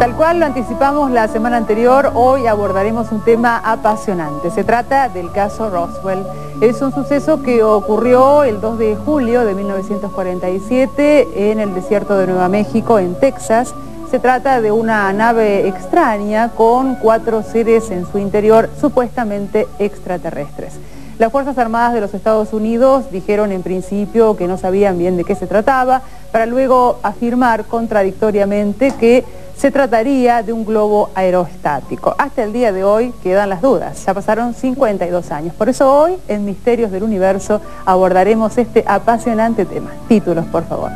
Tal cual lo anticipamos la semana anterior, hoy abordaremos un tema apasionante. Se trata del caso Roswell. Es un suceso que ocurrió el 2 de julio de 1947 en el desierto de Nueva México, en Texas. Se trata de una nave extraña con 4 seres en su interior, supuestamente extraterrestres. Las Fuerzas Armadas de los Estados Unidos dijeron en principio que no sabían bien de qué se trataba, para luego afirmar contradictoriamente que se trataría de un globo aerostático. Hasta el día de hoy quedan las dudas, ya pasaron 52 años. Por eso hoy, en Misterios del Universo, abordaremos este apasionante tema. Títulos, por favor.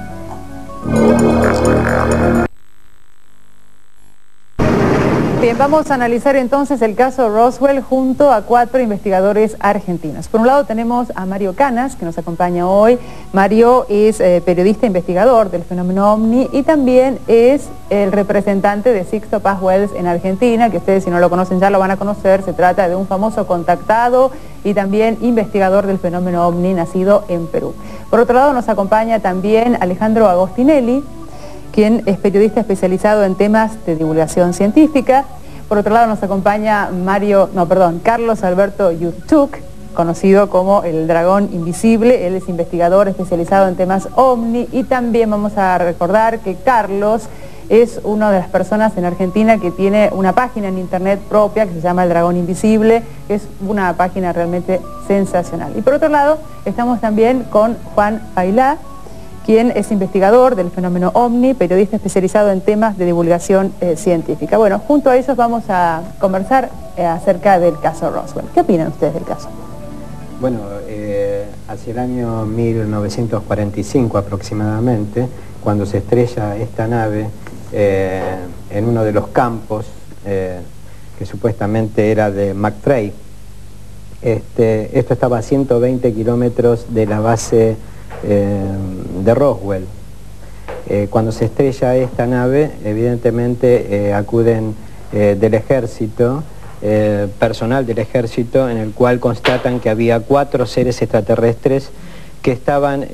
Bien, vamos a analizar entonces el caso Roswell junto a 4 investigadores argentinos. Por un lado tenemos a Mario Canas, que nos acompaña hoy. Mario es periodista investigador del fenómeno OVNI y también es el representante de Sixto Paz Wells en Argentina, que ustedes si no lo conocen ya lo van a conocer. Se trata de un famoso contactado y también investigador del fenómeno OVNI, nacido en Perú. Por otro lado nos acompaña también Alejandro Agostinelli, quien es periodista especializado en temas de divulgación científica. Por otro lado nos acompaña Carlos Alberto Yuchuk, conocido como el Dragón Invisible. Él es investigador especializado en temas OVNI y también vamos a recordar que Carlos es una de las personas en Argentina que tiene una página en internet propia que se llama El Dragón Invisible, que es una página realmente sensacional. Y por otro lado estamos también con Juan Failá, quien es investigador del fenómeno OVNI, periodista especializado en temas de divulgación científica. Bueno, junto a ellos vamos a conversar acerca del caso Roswell. ¿Qué opinan ustedes del caso? Bueno, hacia el año 1945 aproximadamente, cuando se estrella esta nave en uno de los campos que supuestamente era de McFray, esto estaba a 120 kilómetros de la base de Roswell. Cuando se estrella esta nave, evidentemente acuden del ejército, personal del ejército, en el cual constatan que había 4 seres extraterrestres que estaban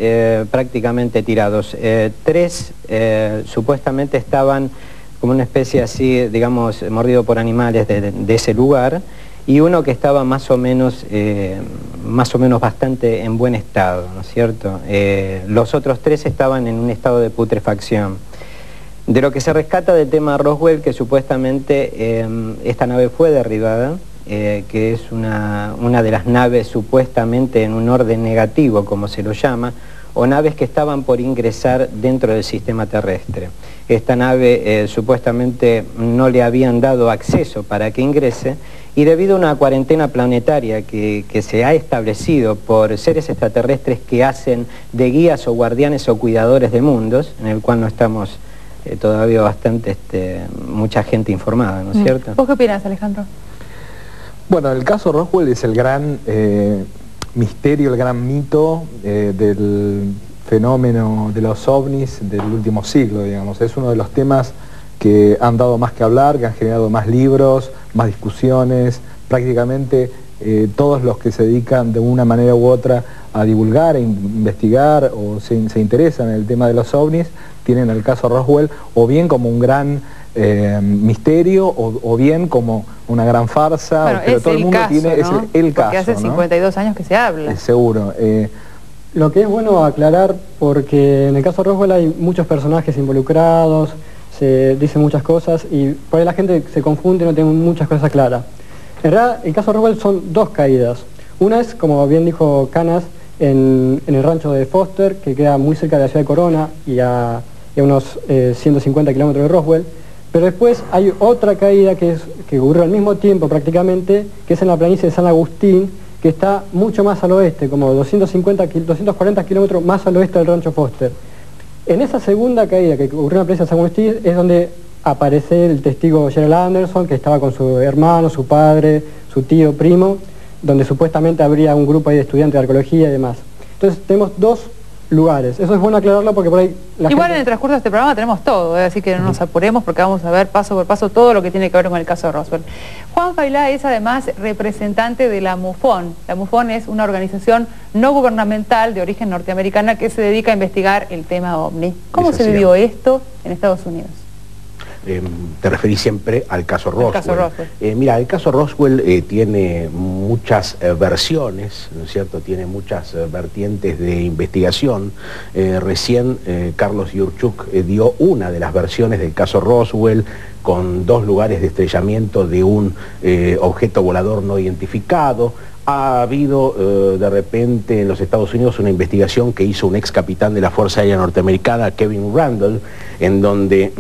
prácticamente tirados. 3 supuestamente estaban como una especie así, digamos, mordido por animales de ese lugar, y uno que estaba más o menos bastante en buen estado, ¿no es cierto? Los otros 3 estaban en un estado de putrefacción. De lo que se rescata del tema Roswell, que supuestamente esta nave fue derribada, que es una de las naves supuestamente en un orden negativo, como se lo llama, o naves que estaban por ingresar dentro del sistema terrestre. Esta nave supuestamente no le habían dado acceso para que ingrese, y debido a una cuarentena planetaria que se ha establecido por seres extraterrestres que hacen de guías o guardianes o cuidadores de mundos, en el cual no estamos todavía bastante, mucha gente informada, ¿no es cierto? ¿Vos qué opinas, Alejandro? Bueno, el caso Roswell es el gran misterio, el gran mito del fenómeno de los ovnis del último siglo, digamos. Es uno de los temas que han dado más que hablar, que han generado más libros, más discusiones. Prácticamente todos los que se dedican de una manera u otra a divulgar, a investigar o se interesan en el tema de los ovnis, tienen el caso Roswell o bien como un gran misterio o bien como una gran farsa, bueno, pero todo el mundo caso, tiene, ¿no? Es el caso, porque hace 52 años que se habla. Seguro. Lo que es bueno aclarar, porque en el caso Roswell hay muchos personajes involucrados, se dicen muchas cosas y por ahí la gente se confunde y no tiene muchas cosas claras. En realidad, el caso Roswell son 2 caídas. Una es, como bien dijo Canas, en el rancho de Foster, que queda muy cerca de la ciudad de Corona y a unos 150 kilómetros de Roswell. Pero después hay otra caída que ocurrió al mismo tiempo prácticamente, que es en la planicie de San Agustín, que está mucho más al oeste, como 240 kilómetros más al oeste del rancho Foster. En esa segunda caída que ocurrió en la planicie de San Agustín es donde aparece el testigo Gerald Anderson, que estaba con su hermano, su padre, su tío, primo, donde supuestamente habría un grupo ahí de estudiantes de arqueología y demás. Entonces tenemos 2 lugares. Eso es bueno aclararlo porque por ahí... Igual en el transcurso de este programa tenemos todo, así que no nos apuremos porque vamos a ver paso por paso todo lo que tiene que ver con el caso de Roswell. Juan Failá es además representante de la MUFON. La MUFON es una organización no gubernamental de origen norteamericana que se dedica a investigar el tema OVNI. ¿Cómo se vivió esto en Estados Unidos? te referís siempre al caso Roswell. Mira, el caso Roswell tiene muchas versiones, ¿no es cierto? Tiene muchas vertientes de investigación. Recién Carlos Yurchuk dio una de las versiones del caso Roswell, con 2 lugares de estrellamiento de un objeto volador no identificado. Ha habido de repente en los Estados Unidos una investigación que hizo un ex capitán de la Fuerza Aérea Norteamericana, Kevin Randle, en donde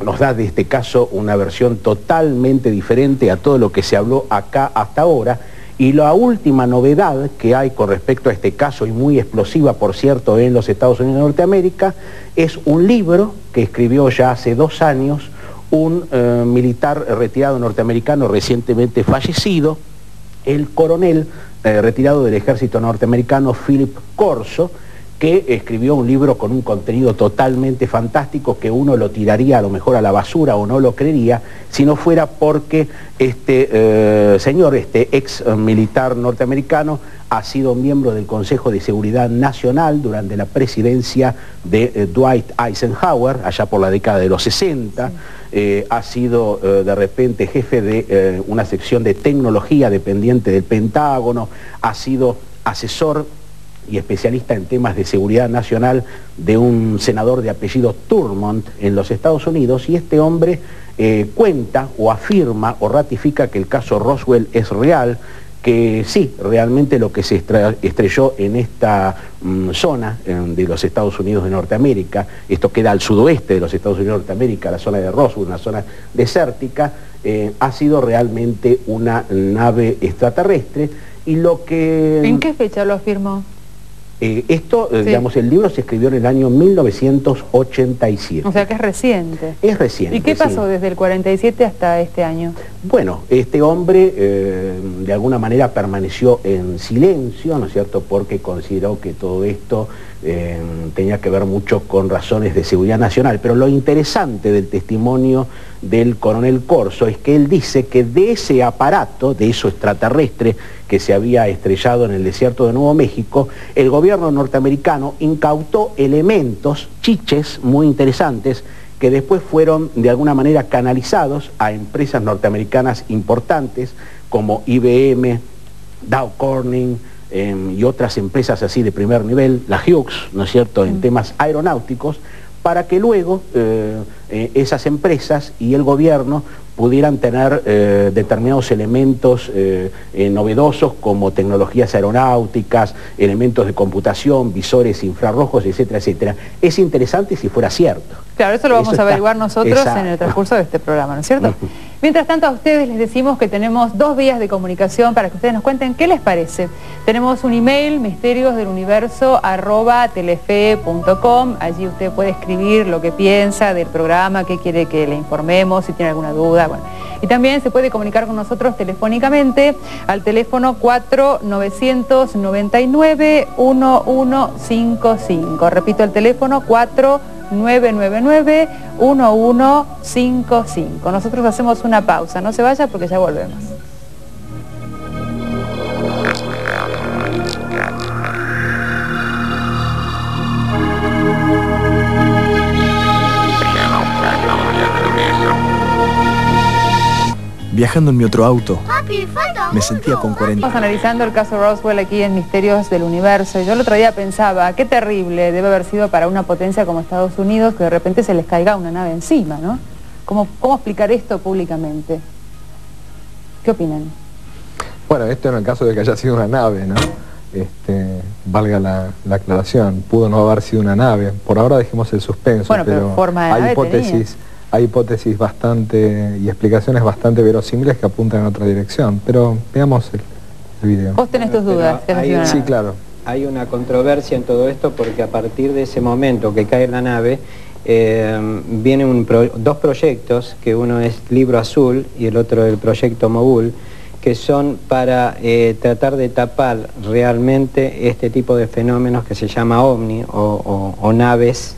nos da de este caso una versión totalmente diferente a todo lo que se habló acá hasta ahora. Y la última novedad que hay con respecto a este caso, y muy explosiva por cierto en los Estados Unidos de Norteamérica, es un libro que escribió ya hace 2 años un militar retirado norteamericano recientemente fallecido, el coronel retirado del ejército norteamericano Philip Corso, que escribió un libro con un contenido totalmente fantástico que uno lo tiraría a lo mejor a la basura o no lo creería si no fuera porque este señor, este ex militar norteamericano, ha sido miembro del Consejo de Seguridad Nacional durante la presidencia de Dwight Eisenhower, allá por la década de los 60, ha sido de repente jefe de una sección de tecnología dependiente del Pentágono, ha sido asesor y especialista en temas de seguridad nacional de un senador de apellido Thurmond en los Estados Unidos, y este hombre cuenta o afirma o ratifica que el caso Roswell es real, que sí, realmente lo que se estrelló en esta zona de los Estados Unidos de Norteamérica, esto queda al sudoeste de los Estados Unidos de Norteamérica, la zona de Roswell, una zona desértica, ha sido realmente una nave extraterrestre. Y lo que... ¿En qué fecha lo afirmó? Digamos, el libro se escribió en el año 1987. O sea que es reciente. Es reciente. ¿Y qué pasó desde el 47 hasta este año? Bueno, este hombre de alguna manera permaneció en silencio, ¿no es cierto?, porque consideró que todo esto tenía que ver mucho con razones de seguridad nacional. Pero lo interesante del testimonio del coronel Corso es que él dice que de ese aparato, de eso extraterrestre que se había estrellado en el desierto de Nuevo México, el gobierno norteamericano incautó elementos, chiches muy interesantes, que después fueron de alguna manera canalizados a empresas norteamericanas importantes como IBM, Dow Corning y otras empresas así de primer nivel, la Hughes, ¿no es cierto?, en temas aeronáuticos, para que luego esas empresas y el gobierno pudieran tener determinados elementos novedosos como tecnologías aeronáuticas, elementos de computación, visores infrarrojos, etcétera, etcétera. Es interesante si fuera cierto. Claro, eso lo vamos a averiguar nosotros en el transcurso de este programa, ¿no es cierto? Mientras tanto, a ustedes les decimos que tenemos 2 vías de comunicación para que ustedes nos cuenten qué les parece. Tenemos un email, misteriosdeluniverso@telefe.com. Allí usted puede escribir lo que piensa del programa, qué quiere que le informemos, si tiene alguna duda. Bueno. Y también se puede comunicar con nosotros telefónicamente al teléfono 4999-1155. Repito el teléfono 4999-1155. Nosotros hacemos una pausa, no se vaya porque ya volvemos. Viajando en mi otro auto, me sentía con 40. Estamos analizando el caso Roswell aquí en Misterios del Universo. Yo el otro día pensaba, qué terrible debe haber sido para una potencia como Estados Unidos que de repente se les caiga una nave encima, ¿no? ¿Cómo explicar esto públicamente? ¿Qué opinan? Bueno, esto en el caso de que haya sido una nave, ¿no? Valga la aclaración, pudo no haber sido una nave. Por ahora dejemos el suspenso, bueno, pero forma de nave hay hipótesis bastante y explicaciones bastante verosímiles que apuntan en otra dirección, pero veamos el video. Vos tenés tus dudas. Sí, claro. Hay una controversia en todo esto porque a partir de ese momento que cae la nave, vienen 2 proyectos, que uno es Libro Azul y el otro el proyecto Mogul, que son para tratar de tapar realmente este tipo de fenómenos que se llama OVNI o naves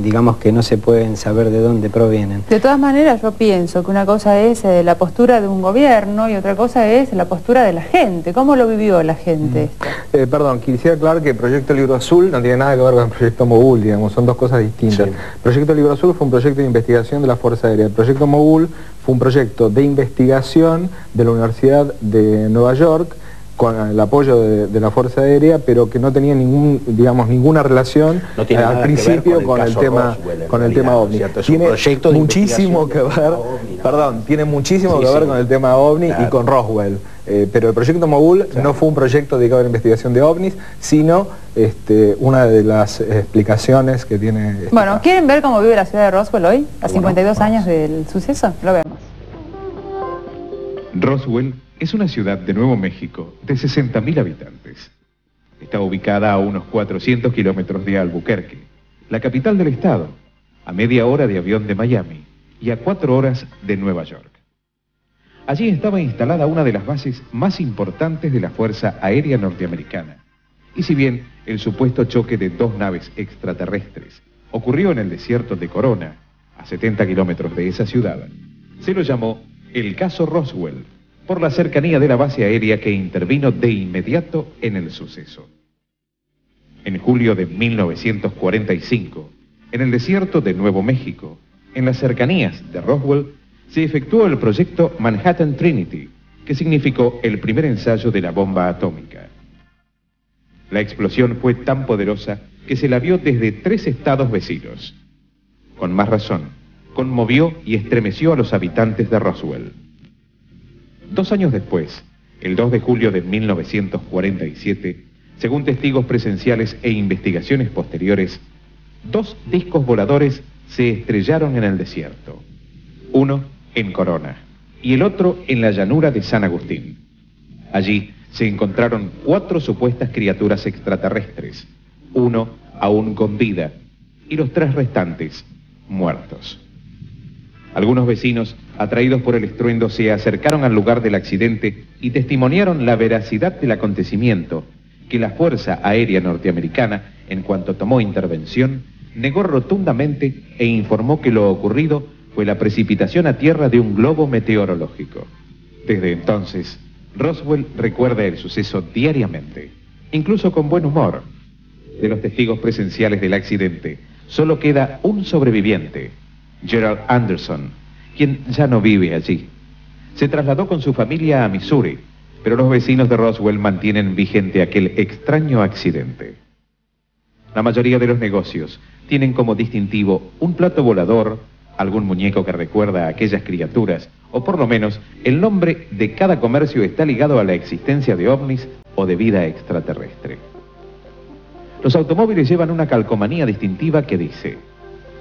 digamos que no se pueden saber de dónde provienen. De todas maneras, yo pienso que una cosa es la postura de un gobierno y otra cosa es la postura de la gente. ¿Cómo lo vivió la gente esto? Perdón, quisiera aclarar que el Proyecto Libro Azul no tiene nada que ver con el Proyecto Mogul, digamos, son dos cosas distintas. Sí. El Proyecto Libro Azul fue un proyecto de investigación de la Fuerza Aérea. El Proyecto Mogul fue un proyecto de investigación de la Universidad de Nueva York, con el apoyo de la Fuerza Aérea, pero que no tenía ninguna relación al principio con el tema OVNI. Tiene muchísimo que ver, tiene muchísimo que ver con el tema OVNI y con Roswell. Pero el proyecto Mogul no fue un proyecto dedicado a la investigación de OVNIs, sino una de las explicaciones que tiene... Bueno, ¿quieren ver cómo vive la ciudad de Roswell hoy, a 52 años del suceso? Lo vemos. Roswell es una ciudad de Nuevo México de 60.000 habitantes. Está ubicada a unos 400 kilómetros de Albuquerque, la capital del estado, a media hora de avión de Miami y a 4 horas de Nueva York. Allí estaba instalada una de las bases más importantes de la Fuerza Aérea Norteamericana. Y si bien el supuesto choque de 2 naves extraterrestres ocurrió en el desierto de Corona, a 70 kilómetros de esa ciudad, se lo llamó el caso Roswell, por la cercanía de la base aérea que intervino de inmediato en el suceso. En julio de 1945, en el desierto de Nuevo México, en las cercanías de Roswell, se efectuó el proyecto Manhattan Trinity, que significó el primer ensayo de la bomba atómica. La explosión fue tan poderosa que se la vio desde 3 estados vecinos. Con más razón, conmovió y estremeció a los habitantes de Roswell. 2 años después, el 2 de julio de 1947, según testigos presenciales e investigaciones posteriores, 2 discos voladores se estrellaron en el desierto. Uno en Corona y el otro en la llanura de San Agustín. Allí se encontraron 4 supuestas criaturas extraterrestres, uno aún con vida y los 3 restantes muertos. Algunos vecinos, atraídos por el estruendo, se acercaron al lugar del accidente y testimoniaron la veracidad del acontecimiento, que la Fuerza Aérea Norteamericana, en cuanto tomó intervención, negó rotundamente e informó que lo ocurrido fue la precipitación a tierra de un globo meteorológico. Desde entonces, Roswell recuerda el suceso diariamente, incluso con buen humor. De los testigos presenciales del accidente, solo queda un sobreviviente, Gerald Anderson, quien ya no vive allí. Se trasladó con su familia a Missouri, pero los vecinos de Roswell mantienen vigente aquel extraño accidente. La mayoría de los negocios tienen como distintivo un plato volador, algún muñeco que recuerda a aquellas criaturas, o por lo menos el nombre de cada comercio está ligado a la existencia de ovnis o de vida extraterrestre. Los automóviles llevan una calcomanía distintiva que dice: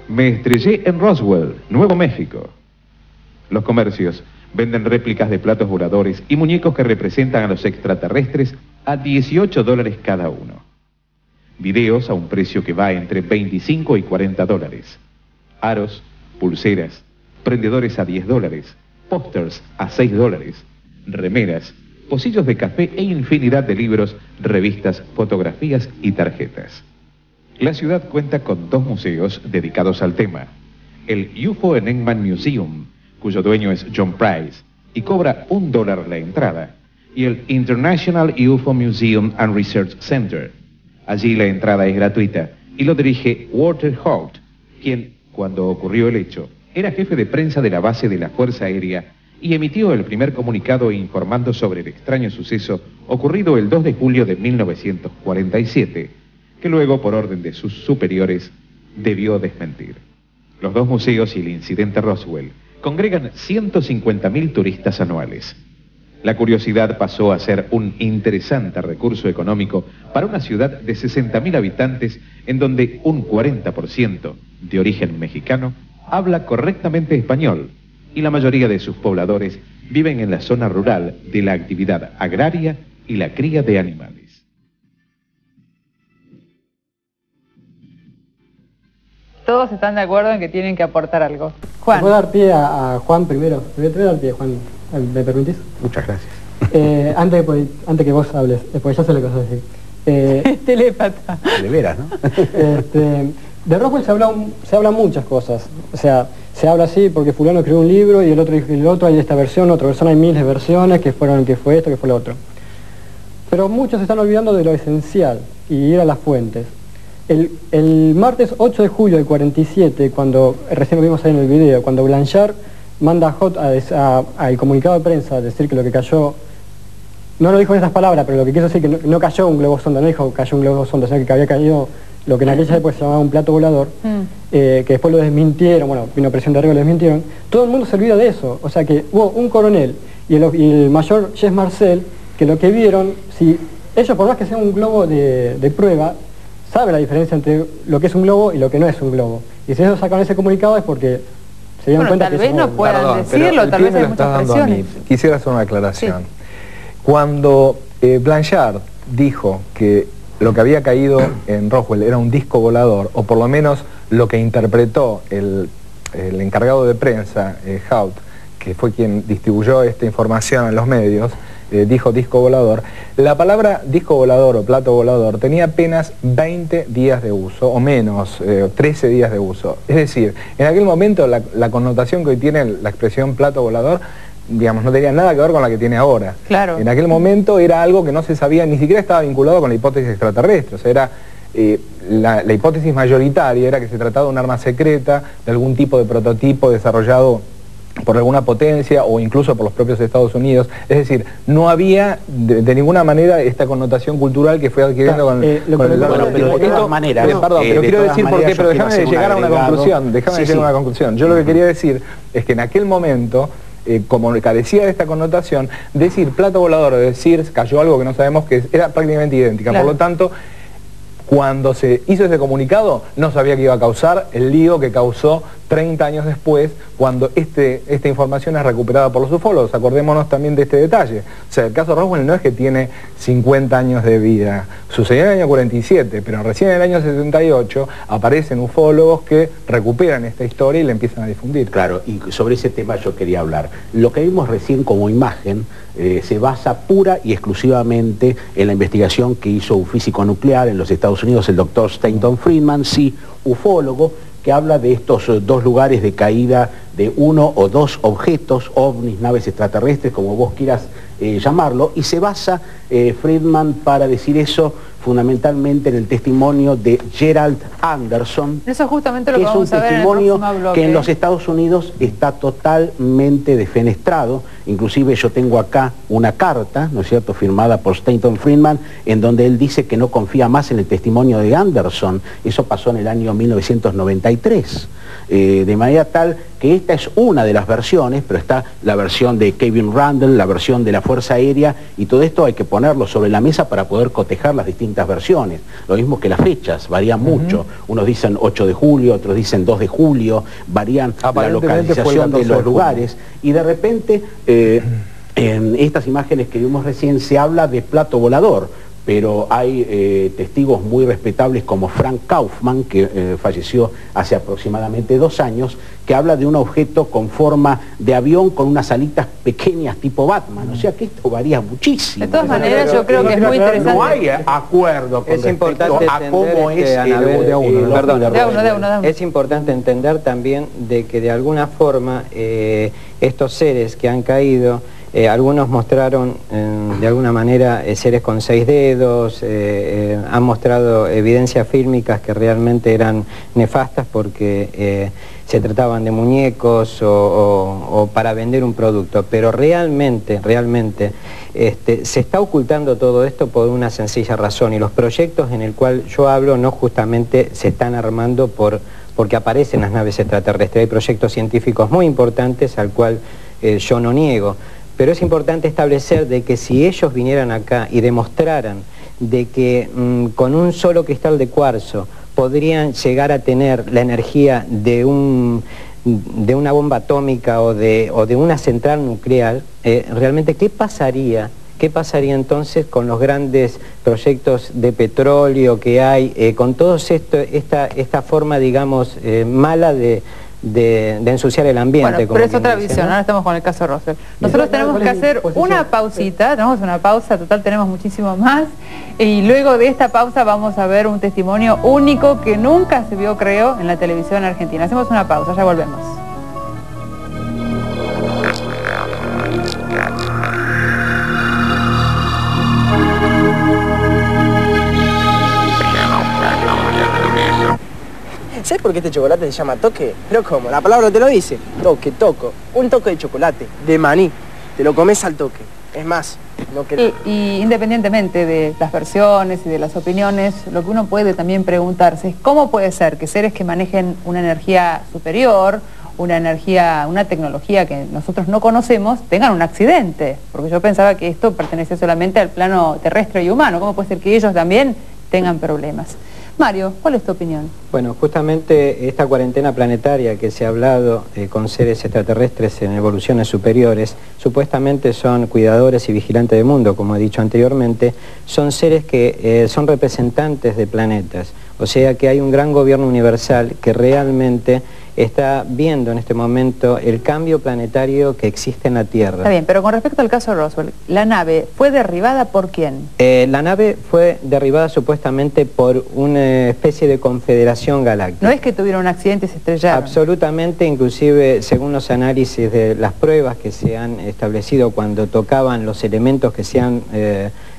"Me estrellé en Roswell, Nuevo México". Los comercios venden réplicas de platos voladores y muñecos que representan a los extraterrestres a $18 cada uno. Videos a un precio que va entre $25 y $40. Aros, pulseras, prendedores a $10, pósters a $6, remeras, pocillos de café e infinidad de libros, revistas, fotografías y tarjetas. La ciudad cuenta con 2 museos dedicados al tema. El UFO Enigman Museum, cuyo dueño es John Price, y cobra $1 la entrada, y el International UFO Museum and Research Center. Allí la entrada es gratuita, y lo dirige Walter Holt, quien, cuando ocurrió el hecho, era jefe de prensa de la base de la Fuerza Aérea y emitió el primer comunicado informando sobre el extraño suceso ocurrido el 2 de julio de 1947, que luego, por orden de sus superiores, debió desmentir. Los 2 museos y el incidente Roswell congregan 150.000 turistas anuales. La curiosidad pasó a ser un interesante recurso económico para una ciudad de 60.000 habitantes en donde un 40% de origen mexicano habla correctamente español y la mayoría de sus pobladores viven en la zona rural de la actividad agraria y la cría de animales. Todos están de acuerdo en que tienen que aportar algo. Juan. ¿Puedo dar pie a Juan primero? Te voy a dar pie, Juan. ¿Me permitís? Muchas gracias. Antes que vos hables, pues ya sé lo que vas a decir. Telépata. De veras, ¿no? De Roswell se habla muchas cosas, o sea, se habla así porque fulano escribió un libro y el otro hay esta versión, otra versión, hay miles de versiones que fue esto, que fue lo otro. Pero muchos se están olvidando de lo esencial y ir a las fuentes. El martes 8 de julio del 47, cuando recién lo vimos ahí en el video, cuando Blanchard manda a Hot al comunicado de prensa a decir que lo que cayó, no lo dijo en estas palabras, pero lo que quiso decir que no cayó un globo sonda, no dijo cayó un globo sonda, sino que había caído lo que en aquella época se llamaba un plato volador, que después lo desmintieron, bueno, vino presión de arriba y lo desmintieron. Todo el mundo se olvida de eso, o sea que hubo un coronel y el mayor Jess Marcel, que lo que vieron, si ellos por más que sea un globo de prueba, saben la diferencia entre lo que es un globo y lo que no es un globo. Y si ellos sacan ese comunicado es porque se dieron cuenta que tal vez no puedan decirlo, tal vez hay muchas presiones. Quisiera hacer una aclaración. Sí. Cuando Blanchard dijo que lo que había caído en Roswell era un disco volador, o por lo menos lo que interpretó el encargado de prensa, Haut, que fue quien distribuyó esta información en los medios, dijo disco volador, la palabra disco volador o plato volador tenía apenas 20 días de uso, o menos, 13 días de uso. Es decir, en aquel momento la connotación que hoy tiene la expresión plato volador, digamos, no tenía nada que ver con la que tiene ahora. Claro. En aquel momento era algo que no se sabía, ni siquiera estaba vinculado con la hipótesis extraterrestre, o sea, era la hipótesis mayoritaria era que se trataba de un arma secreta, de algún tipo de prototipo desarrollado por alguna potencia o incluso por los propios Estados Unidos. Es decir, no había de ninguna manera esta connotación cultural que fue adquiriendo con el bueno, pero de todas maneras, perdón, pero quiero decir por qué, pero déjame llegar a una conclusión, una conclusión. Yo lo que quería decir es que en aquel momento, como carecía de esta connotación, decir plato volador o decir cayó algo que no sabemos que era prácticamente idéntica. Claro. Por lo tanto, cuando se hizo ese comunicado, no sabía que iba a causar el lío que causó 30 años después, cuando esta información es recuperada por los ufólogos. Acordémonos también de este detalle. O sea, el caso Roswell no es que tiene 50 años de vida. Sucedió en el año 47, pero recién en el año 78 aparecen ufólogos que recuperan esta historia y la empiezan a difundir. Claro, y sobre ese tema yo quería hablar. Lo que vimos recién como imagen se basa pura y exclusivamente en la investigación que hizo un físico nuclear en los Estados Unidos, el doctor Stanton Friedman, sí, ufólogo, que habla de estos dos lugares de caída de uno o dos objetos, ovnis, naves extraterrestres, como vos quieras llamarlo, y se basa Friedman para decir eso fundamentalmente en el testimonio de Gerald Anderson. Eso es justamente lo que vamos a ver en el próximo bloque. Es un testimonio que en los Estados Unidos está totalmente defenestrado. Inclusive yo tengo acá una carta, ¿no es cierto?, firmada por Stanton Friedman, en donde él dice que no confía más en el testimonio de Anderson. Eso pasó en el año 1993. De manera tal que esta es una de las versiones, pero está la versión de Kevin Randle, la versión de la Fuerza Aérea, y todo esto hay que ponerlo sobre la mesa para poder cotejar las distintas versiones. Lo mismo que las fechas, varían mucho. Unos dicen 8 de julio, otros dicen 2 de julio, varían la localización de los lugares, y de repente en estas imágenes que vimos recién se habla de plato volador, pero hay testigos muy respetables como Frank Kaufman, que falleció hace aproximadamente 2 años, que habla de un objeto con forma de avión con unas alitas pequeñas tipo Batman. O sea que esto varía muchísimo. De todas maneras, yo creo que es muy interesante. No hay acuerdo con respecto a cómo es Es importante entender también de que de alguna forma estos seres que han caído, algunos mostraron de alguna manera seres con 6 dedos, han mostrado evidencias fílmicas que realmente eran nefastas porque se trataban de muñecos o para vender un producto, pero realmente se está ocultando todo esto por una sencilla razón, y los proyectos en el cual yo hablo no justamente se están armando porque aparecen las naves extraterrestres. Hay proyectos científicos muy importantes al cual yo no niego. Pero es importante establecer de que si ellos vinieran acá y demostraran de que con un solo cristal de cuarzo podrían llegar a tener la energía de una bomba atómica o de una central nuclear, realmente ¿qué pasaría? ¿Qué pasaría entonces con los grandes proyectos de petróleo que hay, con todo esto, esta forma, digamos, mala de de ensuciar el ambiente. Bueno, pero es otra visión, ahora estamos con el caso Roswell. Nosotros tenemos que hacer una pausita, tenemos una pausa, total tenemos muchísimo más, y luego de esta pausa vamos a ver un testimonio único que nunca se vio, creo, en la televisión argentina. Hacemos una pausa, ya volvemos. ¿Sabes por qué este chocolate se llama toque? Pero ¿cómo? La palabra te lo dice. Toque, toco. Un toque de chocolate, de maní. Te lo comes al toque. Es más, no querés... Y independientemente de las versiones y de las opiniones, lo que uno puede también preguntarse es cómo puede ser que seres que manejen una energía superior, una tecnología que nosotros no conocemos, tengan un accidente. Porque yo pensaba que esto pertenecía solamente al plano terrestre y humano. ¿Cómo puede ser que ellos también tengan problemas? Mario, ¿cuál es tu opinión? Bueno, justamente esta cuarentena planetaria que se ha hablado con seres extraterrestres en evoluciones superiores, supuestamente son cuidadores y vigilantes del mundo, como he dicho anteriormente, son seres que son representantes de planetas, o sea que hay un gran gobierno universal que realmente está viendo en este momento el cambio planetario que existe en la Tierra. Está bien, pero con respecto al caso Roswell, ¿la nave fue derribada por quién? La nave fue derribada supuestamente por una especie de confederación galáctica. No es que tuvieron un accidente y se estrellaron. Absolutamente, inclusive según los análisis de las pruebas que se han establecido cuando tocaban los elementos que se han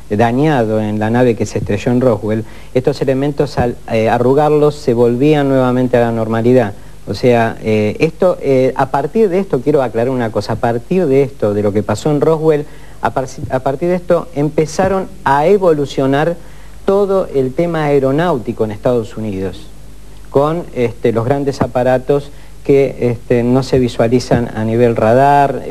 dañado en la nave que se estrelló en Roswell, estos elementos al arrugarlos se volvían nuevamente a la normalidad. O sea, a partir de esto, quiero aclarar una cosa, a partir de esto, de lo que pasó en Roswell, a partir de esto empezaron a evolucionar todo el tema aeronáutico en Estados Unidos, con los grandes aparatos que no se visualizan a nivel radar,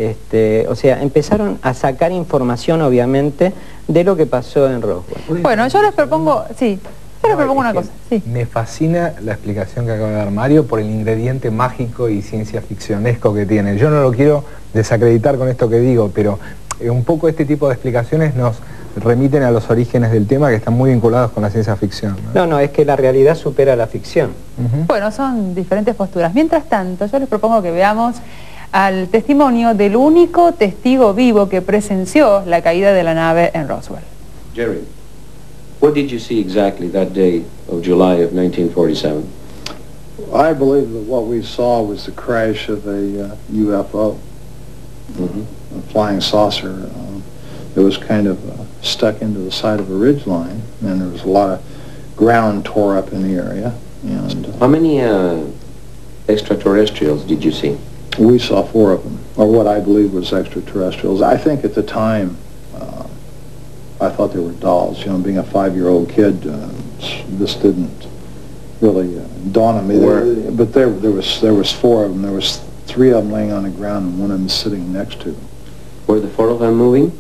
o sea, empezaron a sacar información, obviamente, de lo que pasó en Roswell. Bueno, yo les propongo, sí. Yo les propongo una cosa, sí. Me fascina la explicación que acaba de dar Mario por el ingrediente mágico y ciencia ficcionesco que tiene. Yo no lo quiero desacreditar con esto que digo, pero un poco este tipo de explicaciones nos remiten a los orígenes del tema que están muy vinculados con la ciencia ficción, ¿no? No, es que la realidad supera la ficción. Bueno, son diferentes posturas. Mientras tanto, yo les propongo que veamos al testimonio del único testigo vivo que presenció la caída de la nave en Roswell. Jerry, what did you see exactly that day of July of 1947? I believe that what we saw was the crash of a UFO, a flying saucer. It was kind of stuck into the side of a ridge line, and there was a lot of ground tore up in the area. And how many extraterrestrials did you see? We saw 4 of them, or what I believe was extraterrestrials. I think at the time, I thought they were dolls. You know, being a 5-year-old kid, this didn't really dawn on me. But there was 4 of them. There was 3 of them laying on the ground and 1 of them sitting next to them. Were the 4 of them moving?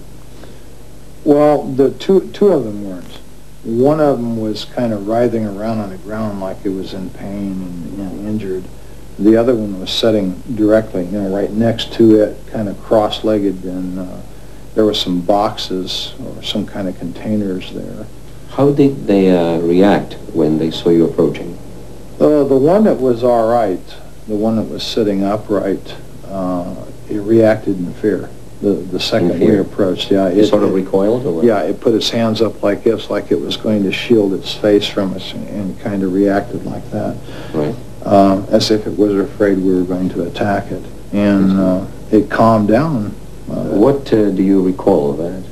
Well, the two of them weren't. One of them was kind of writhing around on the ground like it was in pain and injured. The other one was sitting directly, you know, right next to it, kind of cross-legged, and there were some boxes or some kind of containers there. How did they react when they saw you approaching? The one that was all right, the one that was sitting upright, it reacted in fear. The second we approached, yeah. It sort of recoiled? Or what? Yeah, it put its hands up like this, like it was going to shield its face from us, and kind of reacted like that. Right. As if it was afraid we were going to attack it. And it calmed down. What do you recall of that?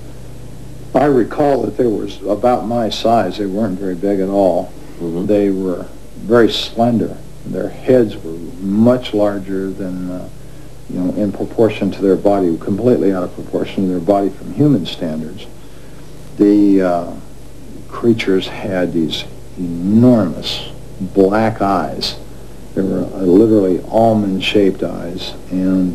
I recall that they were about my size. They weren't very big at all. They were very slender. Their heads were much larger than, you know, in proportion to their body, completely out of proportion to their body from human standards. The creatures had these enormous black eyes. They were literally almond-shaped eyes, and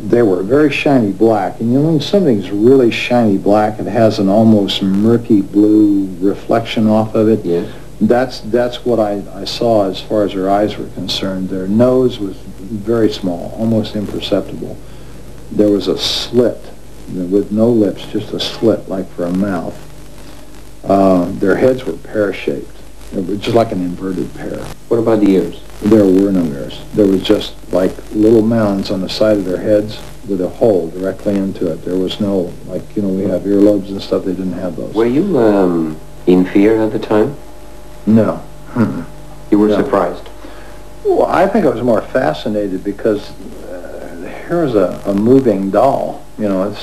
they were very shiny black. And you know, when something's really shiny black, it has an almost murky blue reflection off of it. Yes. That's what I saw as far as their eyes were concerned. Their nose was very small, almost imperceptible. There was a slit with no lips, just a slit like for a mouth. Their heads were pear-shaped, just like an inverted pear. What about the ears? There were no mirrors. There was just like little mounds on the side of their heads with a hole directly into it. There was no, like, you know, we have earlobes and stuff, they didn't have those. Were you in fear at the time? No. You were surprised? Well, I think I was more fascinated because here's a moving doll. You know,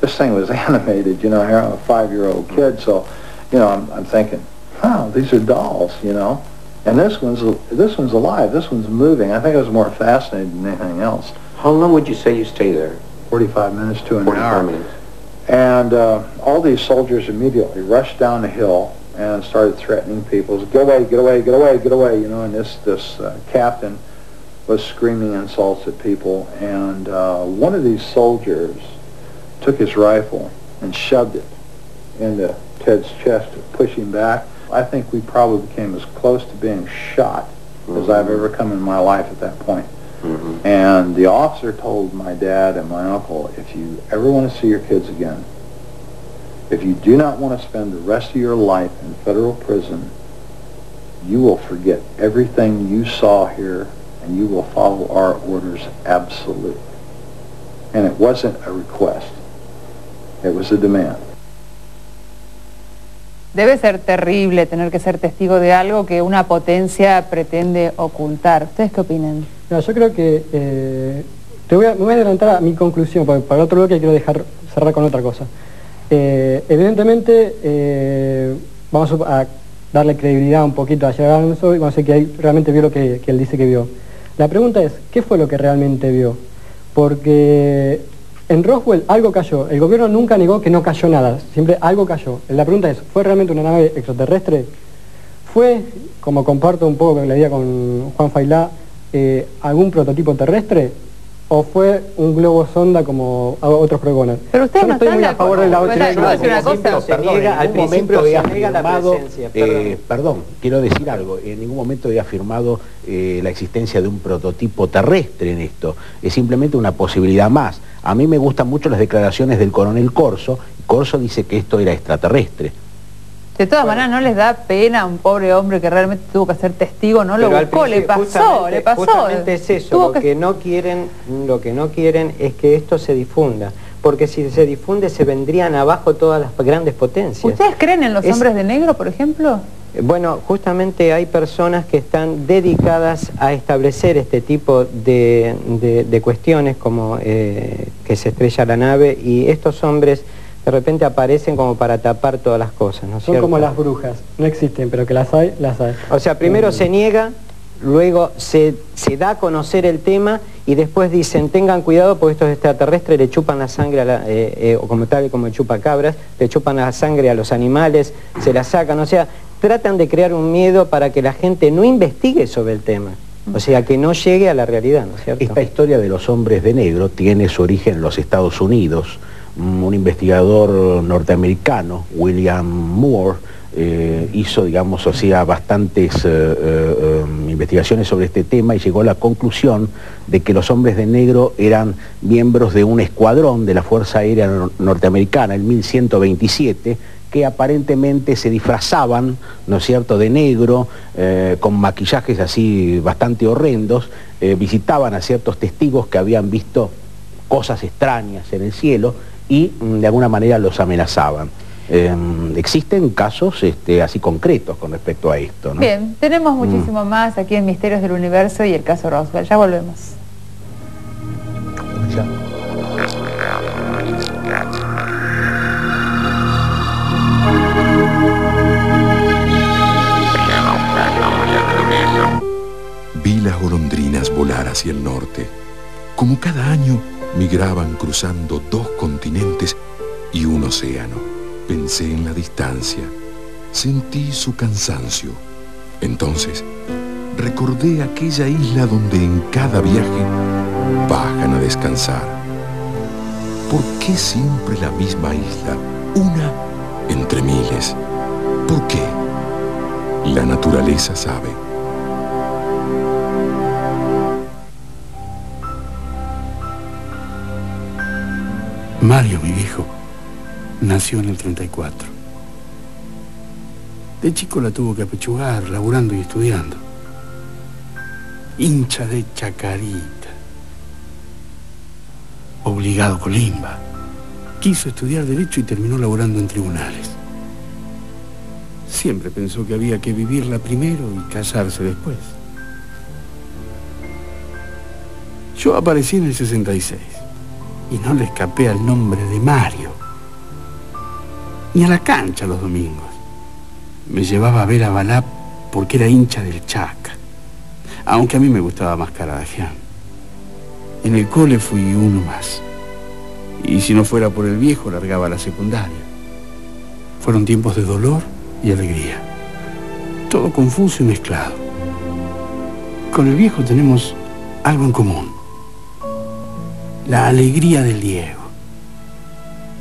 this thing was animated, you know, here I'm a 5-year-old kid, so, you know, I'm thinking, wow, these are dolls, you know. And this one's alive, this one's moving. I think I was more fascinated than anything else. How long would you say you stay there? 45 minutes to an 45 hour. minutes. And all these soldiers immediately rushed down the hill and started threatening people. Get away, get away, get away, get away, you know, and this captain was screaming insults at people. And one of these soldiers took his rifle and shoved it into Ted's chest to push him back. I think we probably became as close to being shot as I've ever come in my life at that point. And the officer told my dad and my uncle, if you ever want to see your kids again, if you do not want to spend the rest of your life in federal prison, you will forget everything you saw here and you will follow our orders absolutely. And it wasn't a request. It was a demand. Debe ser terrible tener que ser testigo de algo que una potencia pretende ocultar. ¿Ustedes qué opinan? No, yo creo que me voy a adelantar a mi conclusión, porque para el otro bloque quiero cerrar con otra cosa. Evidentemente vamos a darle credibilidad un poquito a Gerard Alonso y vamos a decir que él realmente vio lo que él dice que vio. La pregunta es, ¿qué fue lo que realmente vio? Porque en Roswell algo cayó. El gobierno nunca negó que no cayó nada, siempre algo cayó. La pregunta es, ¿fue realmente una nave extraterrestre? ¿Fue, como comparto un poco que le diga con Juan Failá, algún prototipo terrestre? ¿O fue un globo sonda como otros pregonan? Pero ustedes no estoy muy a favor de la otra. Perdón, quiero decir algo. En ningún momento he afirmado la existencia de un prototipo terrestre en esto. Es simplemente una posibilidad más. A mí me gustan mucho las declaraciones del coronel Corso. Corso dice que esto era extraterrestre. De todas maneras, ¿no les da pena a un pobre hombre que realmente tuvo que ser testigo? No lo buscó, le pasó. Justamente es eso, lo que no quieren es que esto se difunda. Porque si se difunde se vendrían abajo todas las grandes potencias. ¿Ustedes creen en los hombres de negro, por ejemplo? Bueno, justamente hay personas que están dedicadas a establecer este tipo de cuestiones como que se estrella la nave, y estos hombres de repente aparecen como para tapar todas las cosas, ¿no es cierto? Son como las brujas, no existen, pero que las hay, las hay. O sea, primero se niega, luego se da a conocer el tema y después dicen, tengan cuidado porque estos extraterrestres le chupan la sangre, o como tal como chupacabras, le chupan la sangre a los animales, se la sacan, o sea, tratan de crear un miedo para que la gente no investigue sobre el tema. O sea, que no llegue a la realidad, ¿no es cierto? Esta historia de los hombres de negro tiene su origen en los Estados Unidos. Un investigador norteamericano, William Moore, hizo, digamos, o sea, bastantes investigaciones sobre este tema y llegó a la conclusión de que los hombres de negro eran miembros de un escuadrón de la Fuerza Aérea Norteamericana, el 1127, que aparentemente se disfrazaban, ¿no es cierto?, de negro, con maquillajes así bastante horrendos, visitaban a ciertos testigos que habían visto cosas extrañas en el cielo y de alguna manera los amenazaban. Existen casos así concretos con respecto a esto, ¿no? Bien, tenemos muchísimo más aquí en Misterios del Universo y el caso Roswell. Ya volvemos. Ya. Vi las golondrinas volar hacia el norte. Como cada año, migraban cruzando 2 continentes y un océano. Pensé en la distancia, sentí su cansancio. Entonces, recordé aquella isla donde en cada viaje bajan a descansar. ¿Por qué siempre la misma isla, una entre miles? ¿Por qué? La naturaleza sabe. Mario, mi viejo, nació en el 34. De chico la tuvo que apechugar, laburando y estudiando. hincha de Chacarita, obligado Colimba. Quiso estudiar Derecho y terminó laborando en tribunales. Siempre pensó que había que vivirla primero y casarse después. Yo aparecí en el 66 y no le escapé al nombre de Mario, ni a la cancha los domingos. Me llevaba a ver a Balá porque era hincha del Chaca, aunque a mí me gustaba más Caradagian. En el cole fui uno más, y si no fuera por el viejo largaba la secundaria. Fueron tiempos de dolor y alegría, todo confuso y mezclado. Con el viejo tenemos algo en común: la alegría del Diego.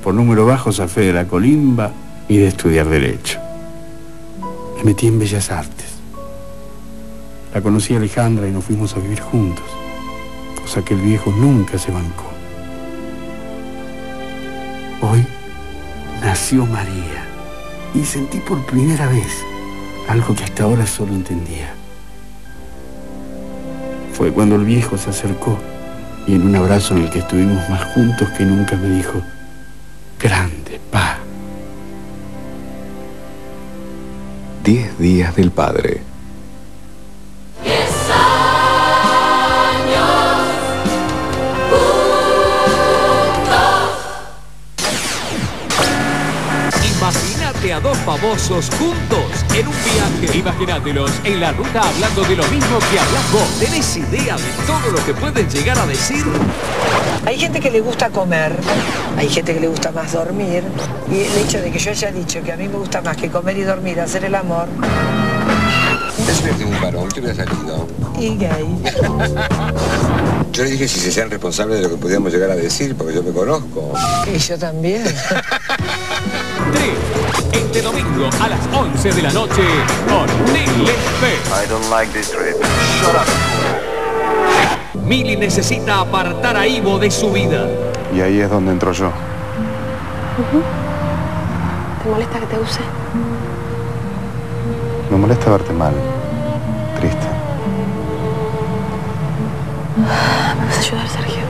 Por número bajo zafé de la Colimba y de estudiar Derecho. Me metí en Bellas Artes. La conocí a Alejandra y nos fuimos a vivir juntos, cosa que el viejo nunca se bancó. Hoy nació María y sentí por primera vez algo que hasta ahora solo entendía. Fue cuando el viejo se acercó y en un abrazo en el que estuvimos más juntos que nunca me dijo: grande, pa. 10 días del padre. Imagínate a dos famosos juntos en un viaje. Imagínatelos en la ruta hablando de lo mismo que hablas vos. ¿Tenés idea de todo lo que pueden llegar a decir? Hay gente que le gusta comer, hay gente que le gusta más dormir, y el hecho de que yo haya dicho que a mí me gusta más que comer y dormir, hacer el amor. Es de un varón que hubiera salido. Y gay. Yo le dije si se sean responsables de lo que podíamos llegar a decir, porque yo me conozco. Y yo también. 3. Este domingo a las 11 de la noche por Telefe. I don't like this trip. Shut up. Mili necesita apartar a Ivo de su vida. Y ahí es donde entro yo. ¿Te molesta que te use? Me molesta verte mal, triste. ¿Me vas a ayudar, Sergio?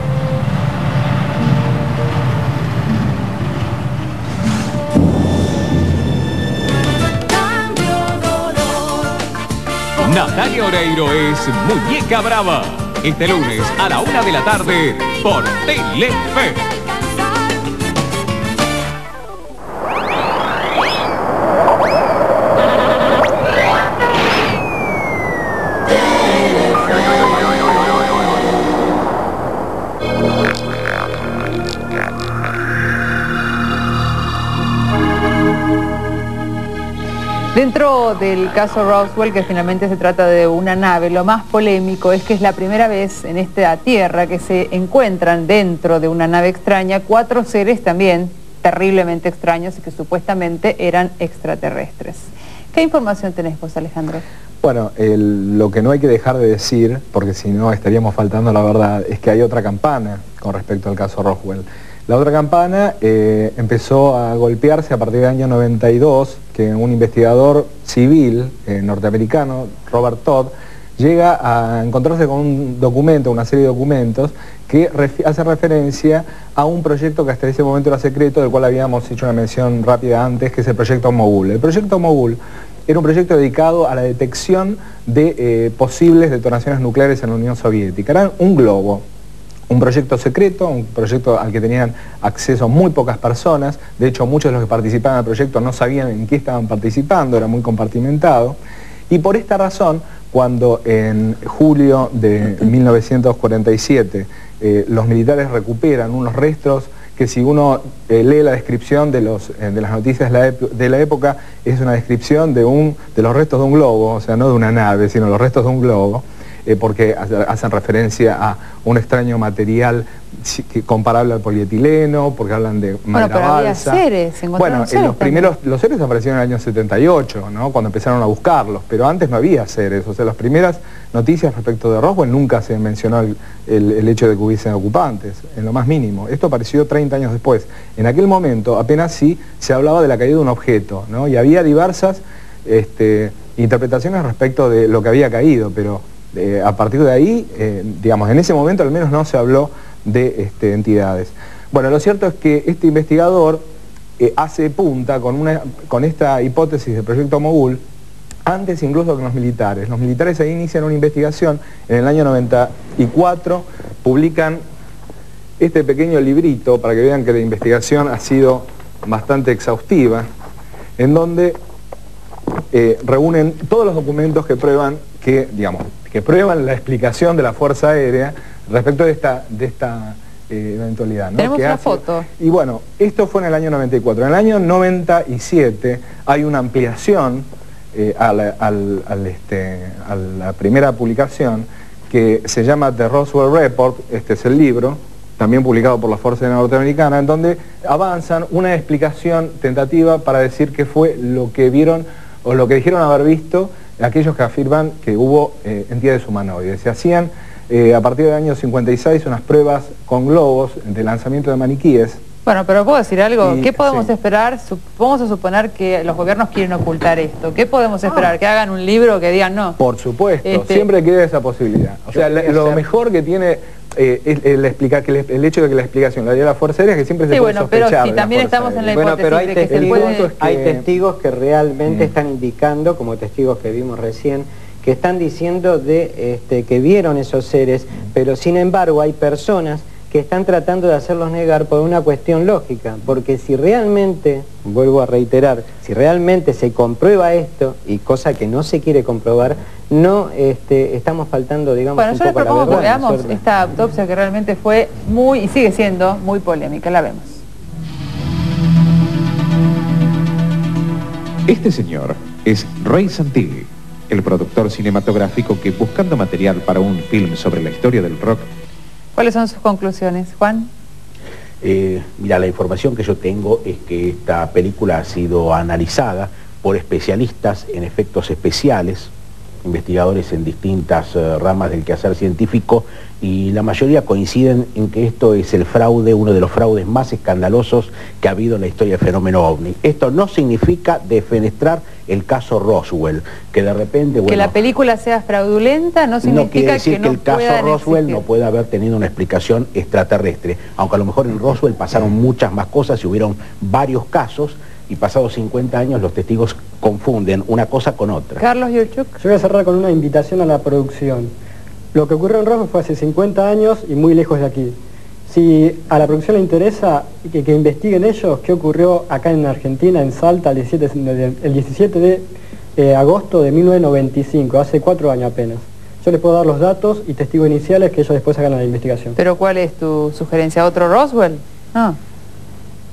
Natalia Oreiro es Muñeca Brava. Este lunes a la 1 de la tarde por Telefe. Dentro del caso Roswell, que finalmente se trata de una nave, lo más polémico es que es la primera vez en esta tierra que se encuentran dentro de una nave extraña 4 seres también terriblemente extraños y que supuestamente eran extraterrestres. ¿Qué información tenés vos, Alejandro? Bueno, lo que no hay que dejar de decir, porque si no estaríamos faltando la verdad, es que hay otra campana con respecto al caso Roswell. La otra campana empezó a golpearse a partir del año 92, que un investigador civil norteamericano, Robert Todd, llega a encontrarse con un documento, una serie de documentos, que hace referencia a un proyecto que hasta ese momento era secreto, del cual habíamos hecho una mención rápida antes, que es el proyecto Mogul. El proyecto Mogul era un proyecto dedicado a la detección de posibles detonaciones nucleares en la Unión Soviética. Era un globo. Un proyecto secreto, un proyecto al que tenían acceso muy pocas personas. De hecho, muchos de los que participaban en el proyecto no sabían en qué estaban participando, era muy compartimentado. Y por esta razón, cuando en julio de 1947 los militares recuperan unos restos que, si uno lee la descripción de las noticias de la época, es una descripción de los restos de un globo, o sea, no de una nave, sino los restos de un globo, porque hacen referencia a un extraño material comparable al polietileno, porque hablan de madera pero había balsa. Seres, bueno, los seres aparecieron en el año 78, ¿no? Cuando empezaron a buscarlos, pero antes no había seres. O sea, las primeras noticias respecto de Roswell nunca se mencionó el hecho de que hubiesen ocupantes, en lo más mínimo. Esto apareció 30 años después. En aquel momento apenas sí se hablaba de la caída de un objeto, ¿no? Y había diversas interpretaciones respecto de lo que había caído, pero a partir de ahí, digamos, en ese momento al menos no se habló de entidades. Bueno, lo cierto es que este investigador hace punta con esta hipótesis del proyecto Mogul, antes incluso que los militares. Los militares ahí inician una investigación, en el año 94 publican este pequeño librito para que vean que la investigación ha sido bastante exhaustiva, en donde reúnen todos los documentos que prueban que prueban la explicación de la Fuerza Aérea respecto de esta eventualidad, ¿no? Tenemos una foto. Y bueno, esto fue en el año 94. En el año 97 hay una ampliación a la primera publicación que se llama The Roswell Report. Este es el libro, también publicado por la Fuerza Aérea Norteamericana, en donde avanzan una explicación tentativa para decir qué fue lo que vieron o lo que dijeron haber visto aquellos que afirman que hubo entidades humanoides. Se hacían a partir del año 56 unas pruebas con globos de lanzamiento de maniquíes. Bueno, pero ¿puedo decir algo? ¿Qué podemos esperar? Vamos a suponer que los gobiernos quieren ocultar esto. ¿Qué podemos esperar? ¿Que hagan un libro que digan no? Por supuesto, siempre queda esa posibilidad. O sea, lo mejor que tiene el hecho de que la explicación la dio la Fuerza Aérea es que siempre se puede sospechar. Pero si también estamos en la hipótesis de que se puede... Hay testigos que realmente están indicando, como testigos que vimos recién, que están diciendo que vieron esos seres, pero sin embargo hay personas que están tratando de hacerlos negar por una cuestión lógica, porque si realmente, vuelvo a reiterar, si realmente se comprueba esto, y cosa que no se quiere comprobar, no estamos faltando, digamos, un poco a la verdad. Bueno, yo le propongo que veamos esta autopsia que realmente fue muy, y sigue siendo, muy polémica. La vemos. Este señor es Ray Santilli, el productor cinematográfico que, buscando material para un film sobre la historia del rock... ¿Cuáles son sus conclusiones, Juan? Mira, la información que yo tengo es que esta película ha sido analizada por especialistas en efectos especiales, investigadores en distintas ramas del quehacer científico, y la mayoría coinciden en que esto es el fraude, uno de los fraudes más escandalosos que ha habido en la historia del fenómeno OVNI. Esto no significa defenestrar el caso Roswell, que de repente... que la película sea fraudulenta no significa que el caso Roswell no pueda haber tenido una explicación extraterrestre, aunque a lo mejor en Roswell pasaron muchas más cosas y hubieron varios casos, y pasados 50 años los testigos confunden una cosa con otra. Carlos Yurchuk. Yo voy a cerrar con una invitación a la producción. Lo que ocurrió en Roswell fue hace 50 años y muy lejos de aquí. Si a la producción le interesa que investiguen ellos qué ocurrió acá en Argentina, en Salta, el 17 de agosto de 1995, hace 4 años apenas. Yo les puedo dar los datos y testigos iniciales que ellos después hagan la investigación. ¿Pero cuál es tu sugerencia? ¿Otro Roswell? No.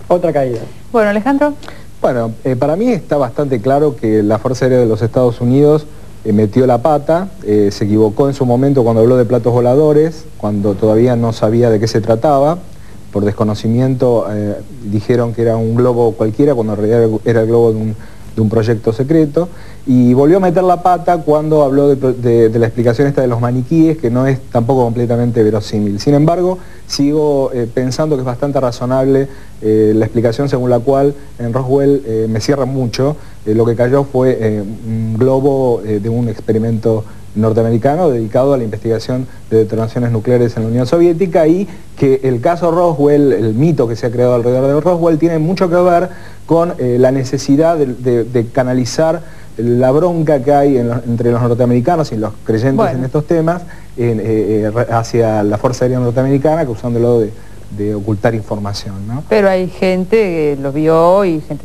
Otra caída. Bueno, Alejandro. Bueno, para mí está bastante claro que la Fuerza Aérea de los Estados Unidos metió la pata, se equivocó en su momento cuando habló de platos voladores, cuando todavía no sabía de qué se trataba. Por desconocimiento dijeron que era un globo cualquiera, cuando en realidad era el globo de un proyecto secreto, y volvió a meter la pata cuando habló de la explicación esta de los maniquíes, que no es tampoco completamente verosímil. Sin embargo, sigo pensando que es bastante razonable la explicación según la cual en Roswell me cierra mucho. Lo que cayó fue un globo de un experimento norteamericano dedicado a la investigación de detonaciones nucleares en la Unión Soviética, y que el caso Roswell, el mito que se ha creado alrededor de Roswell, tiene mucho que ver con la necesidad de canalizar la bronca que hay entre los norteamericanos y los creyentes en estos temas hacia la Fuerza Aérea Norteamericana, acusándolo de ocultar información, ¿no? Pero hay gente que lo vio y gente...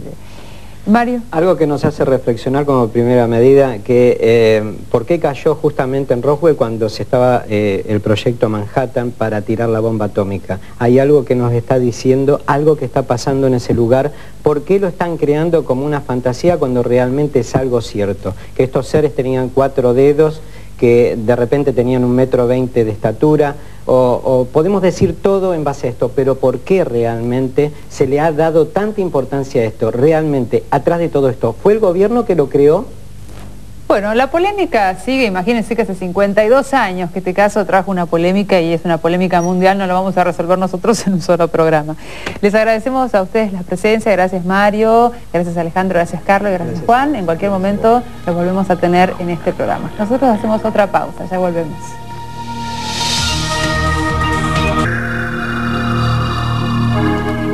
Mario. Algo que nos hace reflexionar como primera medida, que por qué cayó justamente en Roswell cuando se estaba el proyecto Manhattan para tirar la bomba atómica. Hay algo que nos está diciendo, algo que está pasando en ese lugar. ¿Por qué lo están creando como una fantasía cuando realmente es algo cierto? Que estos seres tenían 4 dedos, que de repente tenían 1,20 m de estatura, o podemos decir todo en base a esto, pero ¿por qué realmente se le ha dado tanta importancia a esto? Realmente, atrás de todo esto, ¿fue el gobierno que lo creó? Bueno, la polémica sigue, imagínense que hace 52 años que este caso trajo una polémica y es una polémica mundial, no la vamos a resolver nosotros en un solo programa. Les agradecemos a ustedes la presencia, gracias Mario, gracias Alejandro, gracias Carlos y gracias Juan. En cualquier momento los volvemos a tener en este programa. Nosotros hacemos otra pausa, ya volvemos.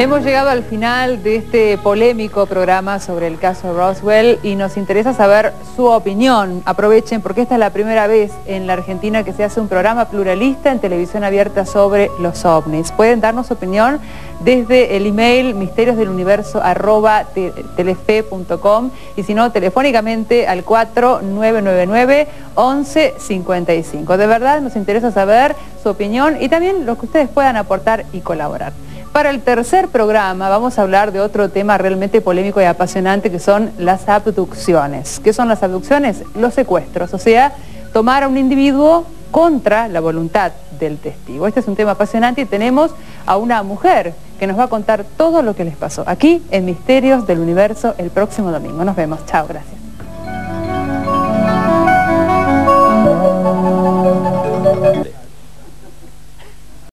Hemos llegado al final de este polémico programa sobre el caso Roswell y nos interesa saber su opinión. Aprovechen porque esta es la primera vez en la Argentina que se hace un programa pluralista en televisión abierta sobre los ovnis. Pueden darnos su opinión desde el email misteriosdeluniverso@telefe.com y si no, telefónicamente al 4999-1155. De verdad nos interesa saber su opinión y también lo que ustedes puedan aportar y colaborar. Para el tercer programa vamos a hablar de otro tema realmente polémico y apasionante que son las abducciones. ¿Qué son las abducciones? Los secuestros, o sea, tomar a un individuo contra la voluntad del testigo. Este es un tema apasionante y tenemos a una mujer que nos va a contar todo lo que les pasó aquí en Misterios del Universo el próximo domingo. Nos vemos. Chao, gracias.